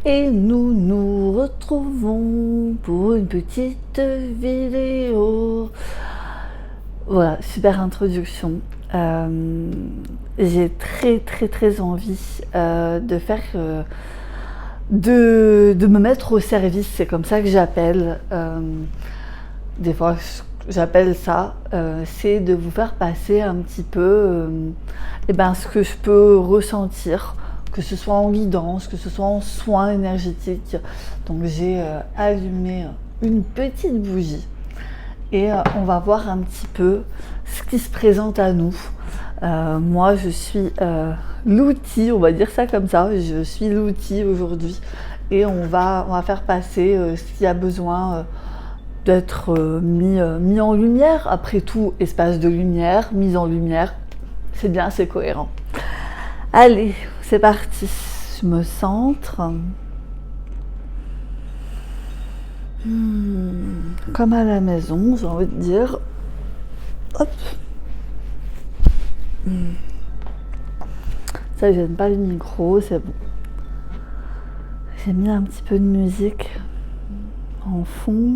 Et nous nous retrouvons pour une petite vidéo. Voilà, super introduction. J'ai très envie de faire, de me mettre au service. C'est comme ça que j'appelle. Des fois, j'appelle ça. C'est de vous faire passer un petit peu, ce que je peux ressentir. Que ce soit en guidance, que ce soit en soins énergétiques. Donc j'ai allumé une petite bougie et on va voir un petit peu ce qui se présente à nous. Moi je suis l'outil, on va dire ça comme ça, je suis l'outil aujourd'hui et on va faire passer ce qui a besoin d'être mis en lumière. Après tout, espace de lumière, mise en lumière, c'est bien, c'est cohérent. Allez, c'est parti. Je me centre. Comme à la maison, j'ai envie de dire. Hop. Ça gêne pas le micro, c'est bon. J'ai mis un petit peu de musique en fond.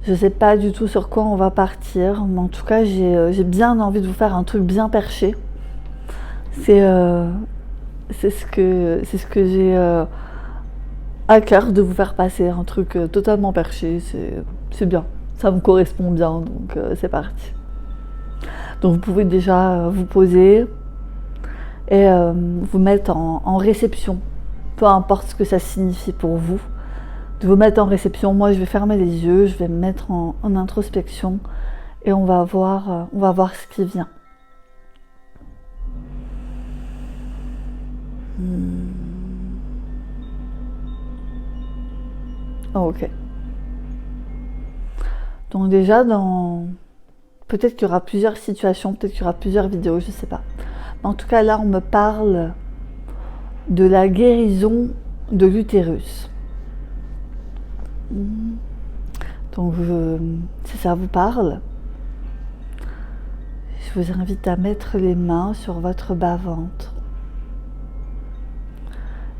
Je sais pas du tout sur quoi on va partir, mais en tout cas j'ai bien envie de vous faire un truc bien perché. C'est ce que j'ai à cœur de vous faire passer, un truc totalement perché. C'est bien, ça me correspond bien, donc c'est parti. Donc vous pouvez déjà vous poser et vous mettre en réception, peu importe ce que ça signifie pour vous. De vous mettre en réception. Moi je vais fermer les yeux, je vais me mettre en introspection et on va voir ce qui vient. Ok. Donc déjà peut-être qu'il y aura plusieurs situations, peut-être qu'il y aura plusieurs vidéos, je sais pas. Mais en tout cas là on me parle de la guérison de l'utérus. Donc si ça vous parle, je vous invite à mettre les mains sur votre bas-ventre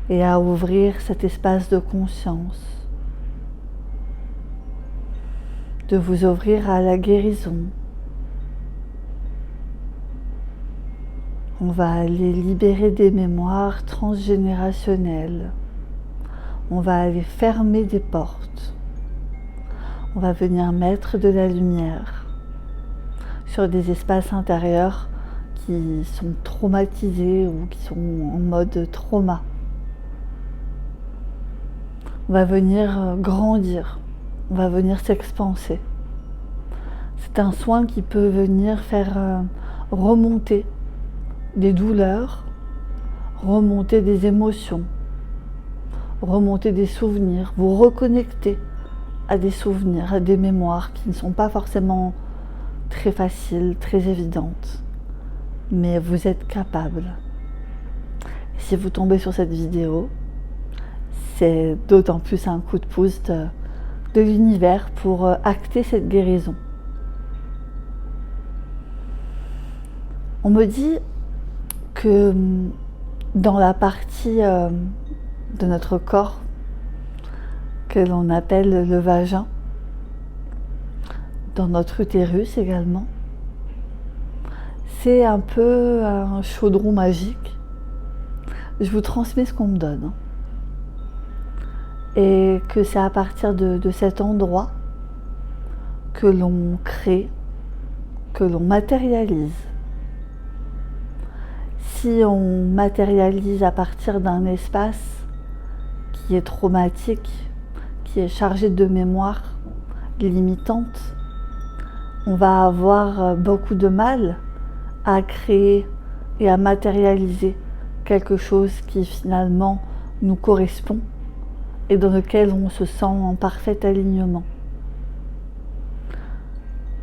et à ouvrir cet espace de conscience, de vous ouvrir à la guérison. On va aller libérer des mémoires transgénérationnelles. On va aller fermer des portes. On va venir mettre de la lumière sur des espaces intérieurs qui sont traumatisés ou qui sont en mode trauma. On va venir grandir, on va venir s'expanser. C'est un soin qui peut venir faire remonter des douleurs, remonter des émotions, remonter des souvenirs, vous reconnecter à des souvenirs, à des mémoires qui ne sont pas forcément très faciles, très évidentes, mais vous êtes capable. Et si vous tombez sur cette vidéo, c'est d'autant plus un coup de pouce de l'univers pour acter cette guérison. On me dit que dans la partie de notre corps que l'on appelle le vagin, dans notre utérus également, c'est un peu un chaudron magique. Je vous transmets ce qu'on me donne. Et que c'est à partir de cet endroit que l'on crée, que l'on matérialise. Si on matérialise à partir d'un espace qui est traumatique, qui est chargé de mémoires limitantes, on va avoir beaucoup de mal à créer et à matérialiser quelque chose qui finalement nous correspond et dans lequel on se sent en parfait alignement.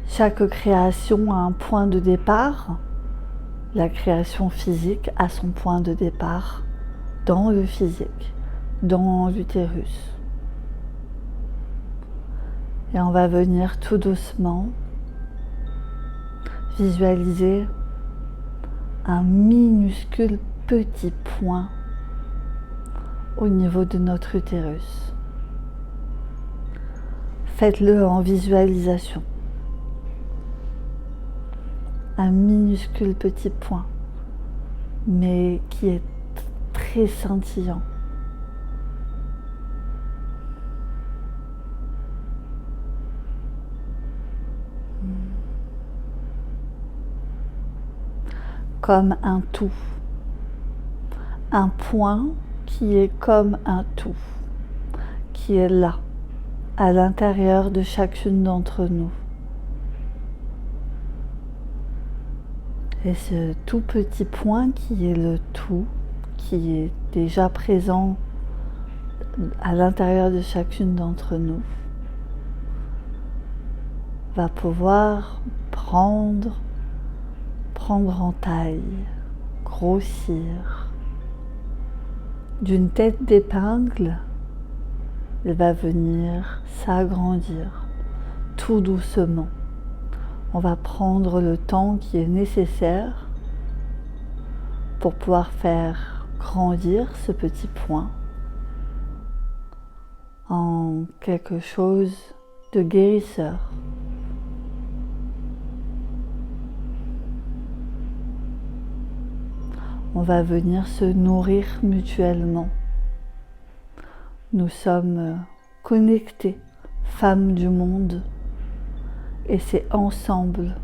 Chaque création a un point de départ. La création physique a son point de départ dans le physique, dans l'utérus. Et on va venir tout doucement visualiser un minuscule petit point au niveau de notre utérus. Faites-le en visualisation. Un minuscule petit point, mais qui est très scintillant. Comme un tout. Un point qui est comme un tout, qui est là, à l'intérieur de chacune d'entre nous. Et ce tout petit point qui est le tout, qui est déjà présent à l'intérieur de chacune d'entre nous, va pouvoir prendre en taille, grossir. D'une tête d'épingle, il va venir s'agrandir tout doucement. On va prendre le temps qui est nécessaire pour pouvoir faire grandir ce petit point en quelque chose de guérisseur. On va venir se nourrir mutuellement. Nous sommes connectés, femmes du monde, et c'est ensemble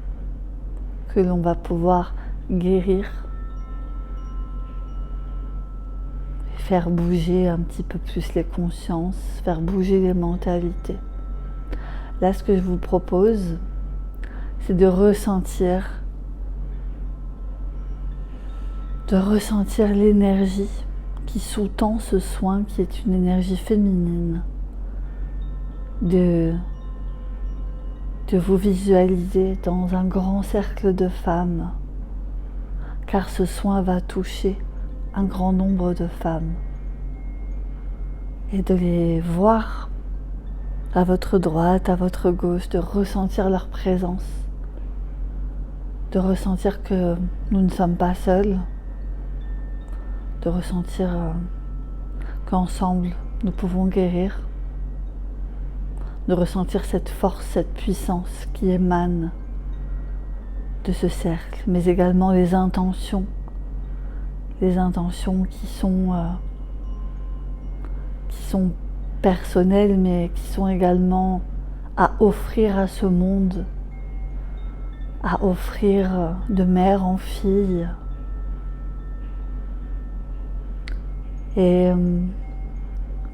que l'on va pouvoir guérir, faire bouger un petit peu plus les consciences, faire bouger les mentalités. Là, ce que je vous propose, c'est de ressentir l'énergie qui sous-tend ce soin, qui est une énergie féminine, de vous visualiser dans un grand cercle de femmes, car ce soin va toucher un grand nombre de femmes, et de les voir à votre droite, à votre gauche, de ressentir leur présence, de ressentir que nous ne sommes pas seuls, de ressentir qu'ensemble nous pouvons guérir, de ressentir cette force, cette puissance qui émane de ce cercle, mais également les intentions qui sont personnelles, mais qui sont également à offrir à ce monde, à offrir de mère en fille. Et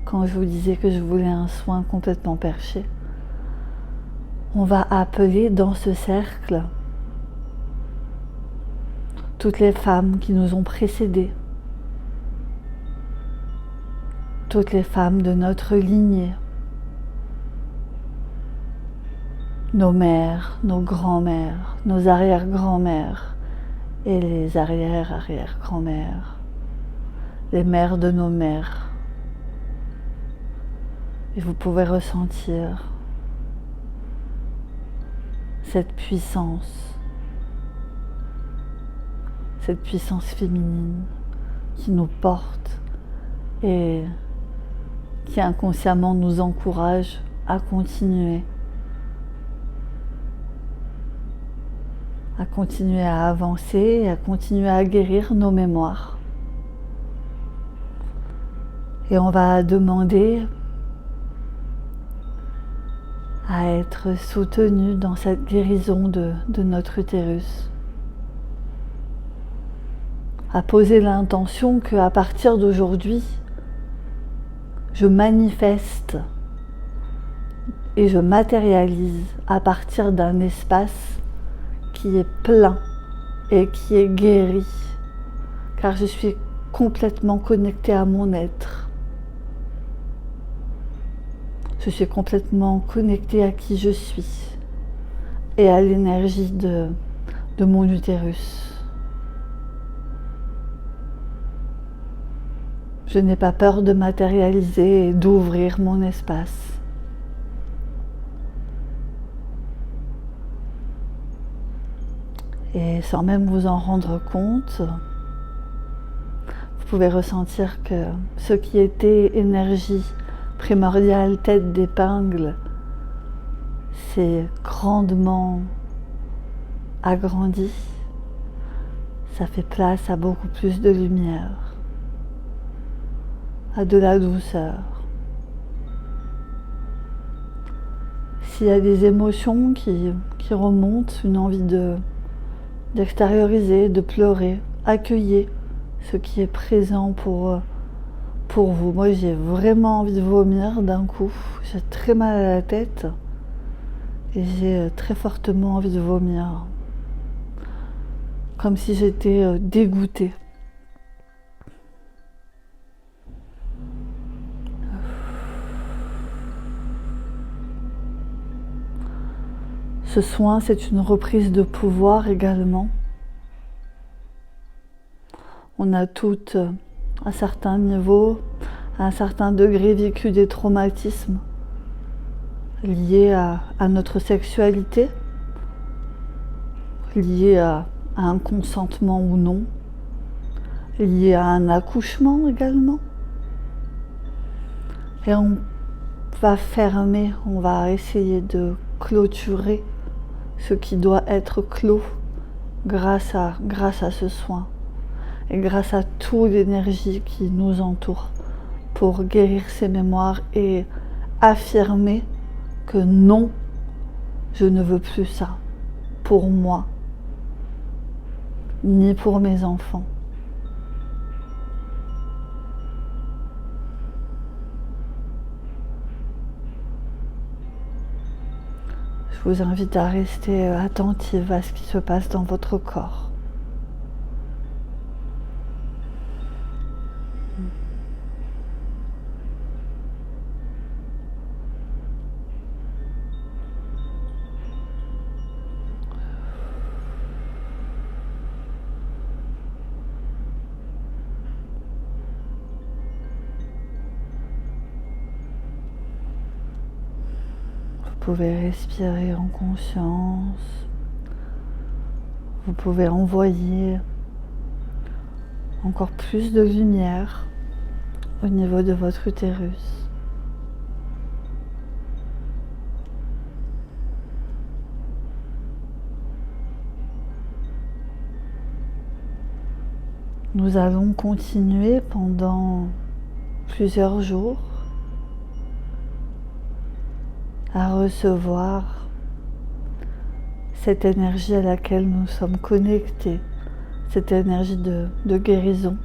quand je vous disais que je voulais un soin complètement perché, on va appeler dans ce cercle toutes les femmes qui nous ont précédées, toutes les femmes de notre lignée, nos mères, nos grands-mères, nos arrière-grands-mères et les arrière-arrière-grands-mères, les mères de nos mères. Et vous pouvez ressentir cette puissance féminine qui nous porte et qui inconsciemment nous encourage à continuer à avancer et à continuer à guérir nos mémoires. Et on va demander à être soutenu dans cette guérison de notre utérus, à poser l'intention qu'à partir d'aujourd'hui, je manifeste et je matérialise à partir d'un espace qui est plein et qui est guéri, car je suis complètement connectée à mon être. Je suis complètement connectée à qui je suis et à l'énergie de mon utérus. Je n'ai pas peur de matérialiser et d'ouvrir mon espace. Et sans même vous en rendre compte, vous Vous pouvez ressentir que ce qui était énergie primordiale, tête d'épingle, s'est grandement agrandi. Ça fait place à beaucoup plus de lumière, à de la douceur. S'il y a des émotions qui remontent, une envie d'extérioriser, de pleurer, accueillez ce qui est présent pour vous. Moi, j'ai vraiment envie de vomir d'un coup. J'ai très mal à la tête et j'ai très fortement envie de vomir. Comme si j'étais dégoûtée. Ce soin, c'est une reprise de pouvoir également. On a toutes, à certains niveaux, à un certain degré, vécu des traumatismes liés à notre sexualité, liés à un consentement ou non, liés à un accouchement également. Et on va fermer, on va essayer de clôturer ce qui doit être clos grâce à ce soin et grâce à toute l'énergie qui nous entoure pour guérir ces mémoires et affirmer que non, je ne veux plus ça pour moi, ni pour mes enfants. Je vous invite à rester attentive à ce qui se passe dans votre corps. Vous pouvez respirer en conscience. Vous pouvez envoyer encore plus de lumière au niveau de votre utérus. Nous allons continuer pendant plusieurs jours à recevoir cette énergie à laquelle nous sommes connectés, cette énergie de guérison.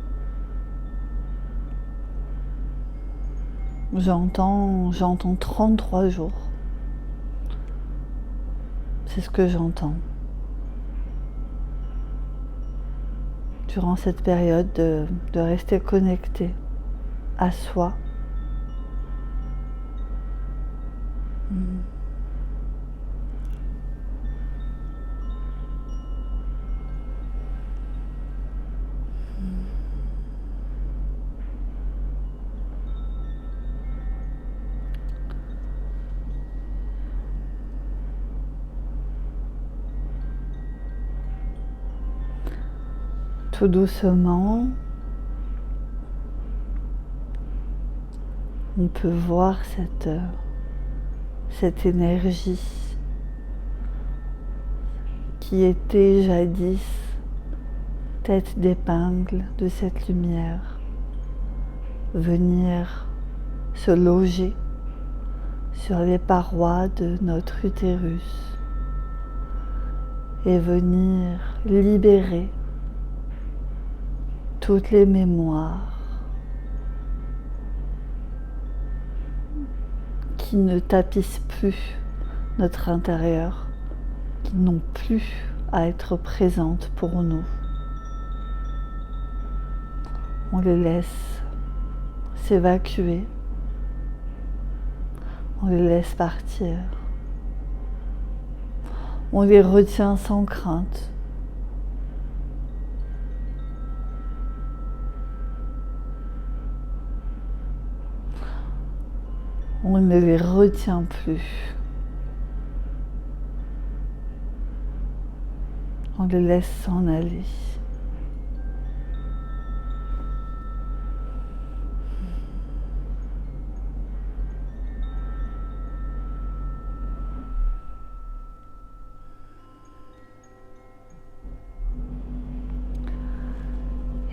J'entends 33 jours. C'est ce que j'entends. Durant cette période de rester connecté à soi. Tout doucement, on peut voir cette énergie qui était jadis tête d'épingle de cette lumière venir se loger sur les parois de notre utérus et venir libérer toutes les mémoires qui ne tapissent plus notre intérieur, qui n'ont plus à être présentes pour nous. On les laisse s'évacuer, on les laisse partir, on les retient sans crainte. On ne les retient plus. On les laisse s'en aller.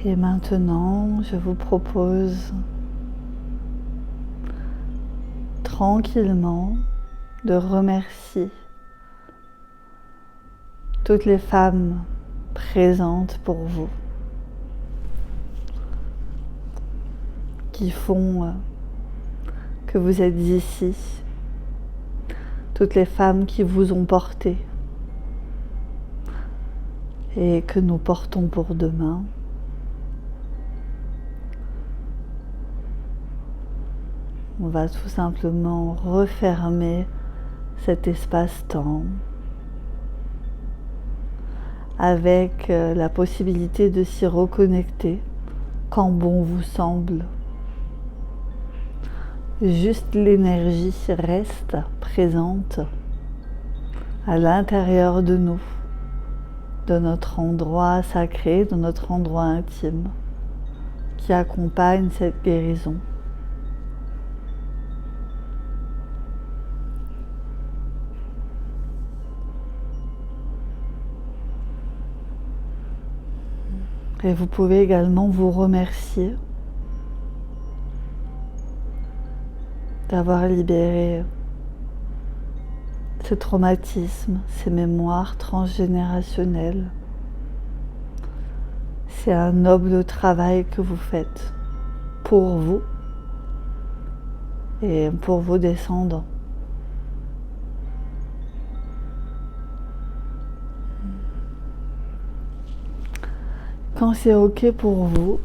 Et maintenant, je vous propose tranquillement de remercier toutes les femmes présentes pour vous, qui font que vous êtes ici, toutes les femmes qui vous ont porté et que nous portons pour demain. On va tout simplement refermer cet espace-temps avec la possibilité de s'y reconnecter quand bon vous semble. Juste l'énergie reste présente à l'intérieur de nous, de notre endroit sacré, de notre endroit intime, qui accompagne cette guérison. Et vous pouvez également vous remercier d'avoir libéré ces traumatismes, ces mémoires transgénérationnelles. C'est un noble travail que vous faites pour vous et pour vos descendants. Quand c'est OK pour vous,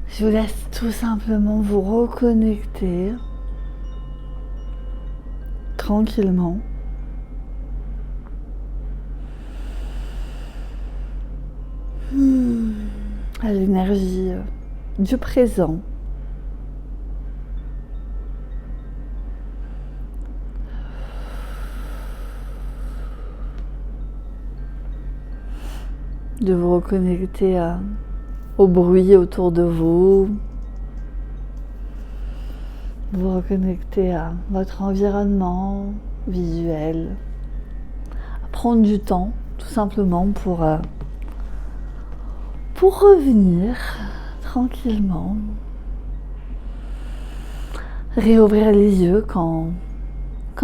je vous laisse tout simplement vous reconnecter tranquillement à l'énergie du présent. De vous reconnecter au bruit autour de vous, vous reconnecter à votre environnement visuel, à prendre du temps tout simplement pour revenir tranquillement, réouvrir les yeux quand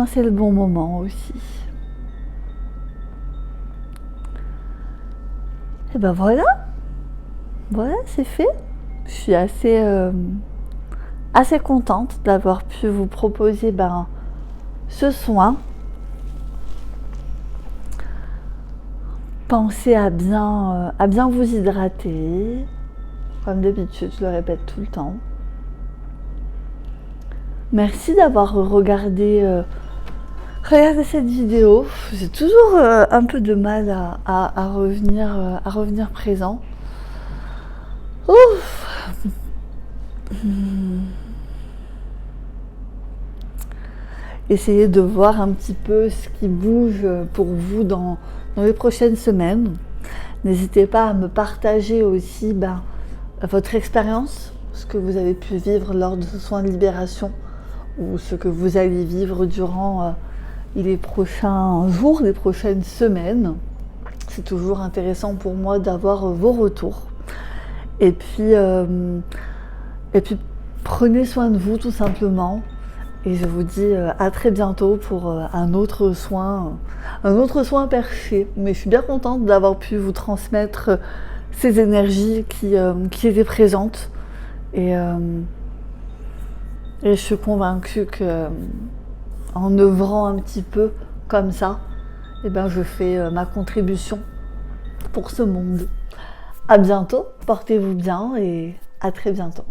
c'est le bon moment aussi. Et ben voilà, c'est fait. Je suis assez contente d'avoir pu vous proposer ce soin. Pensez à bien vous hydrater, comme d'habitude, je le répète tout le temps. Merci d'avoir regardé cette vidéo. J'ai toujours un peu de mal à revenir présent. Ouf. Essayez de voir un petit peu ce qui bouge pour vous dans les prochaines semaines. N'hésitez pas à me partager aussi votre expérience, ce que vous avez pu vivre lors de ce soin de libération ou ce que vous allez vivre durant les prochains jours, les prochaines semaines. C'est toujours intéressant pour moi d'avoir vos retours. Et puis prenez soin de vous tout simplement. Et je vous dis à très bientôt pour un autre soin perché. Mais je suis bien contente d'avoir pu vous transmettre ces énergies qui étaient présentes. Et je suis convaincue que en œuvrant un petit peu comme ça, je fais ma contribution pour ce monde. À bientôt, portez-vous bien et à très bientôt.